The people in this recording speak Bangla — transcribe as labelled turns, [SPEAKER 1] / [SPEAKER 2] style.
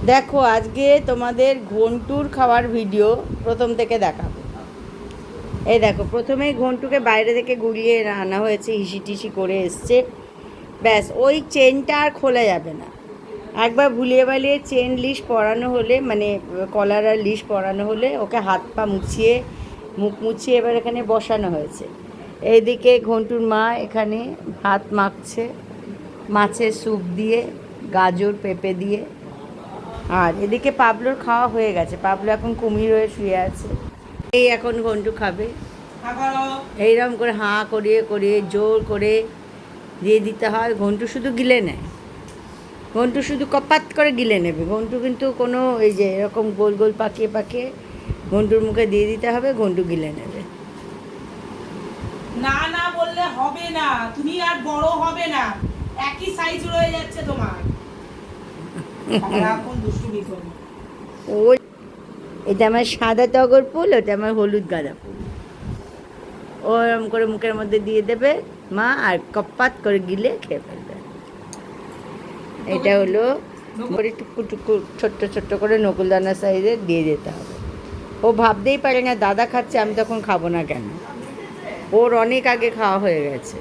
[SPEAKER 1] দেখো আজকে তোমাদের ঘন্টুর খাওয়ার ভিডিও প্রথম থেকে দেখাবো। এই দেখো, প্রথমেই ঘন্টুকে বাইরে থেকে গুড়িয়ে আনা হয়েছে, হিসি টিসি করে এসছে। ব্যাস, ওই চেনটা আর খোলা যাবে না। একবার ভুলিয়ে বালিয়ে চেন লিশ পরানো হলে, মানে কলার আর লিশ পরানো হলে ওকে হাত পা মুছিয়ে, মুখ মুছিয়ে এবার এখানে বসানো হয়েছে। এইদিকে ঘন্টুর মা এখানে ভাত মাখছে মাছের স্যুপ দিয়ে, গাজর পেঁপে দিয়ে। আর এদিকে পাবলোর খাওয়া হয়ে গেছে, পাবলো এখন কুমির হয়ে শুয়ে আছে। এই এখন ঘন্টু খাবে, এইরকম করে হাঁ করিয়ে করিয়ে জোর করে দিয়ে দিতে হয়। ঘন্টু শুধু গিলে নেয়, ঘন্টু শুধু কপাত করে গিলে নেবে। ঘন্টু কিন্তু কোনো এই যে এরকম গোল গোল পাকিয়ে পাকিয়ে ঘন্টুর মুখে দিয়ে দিতে হবে, ঘন্টু গিলে নেবে।
[SPEAKER 2] না না বললে হবে না, তুমি আর বড় হবে না, একই সাইজ রয়ে যাচ্ছে তোমার। এখন দুষ্টুমি করো।
[SPEAKER 1] ও, এটা আমার সাদা টগর ফুল, ওটা আমার হলুদ গাঁদা ফুল। ওরম করে মুখের মধ্যে দিয়ে দেবে মা, আর কপাত করে গিলে খেয়ে ফেলবে। এটা হলো করে টুকু টুকু ছোট্ট ছোট্ট করে নকুলদানা সাইজের দিয়ে যেতে হবে। ও ভাবতেই পারে না দাদা খাচ্ছে, আমি তখন খাবো না কেন। ওর অনেক আগে খাওয়া হয়ে গেছে।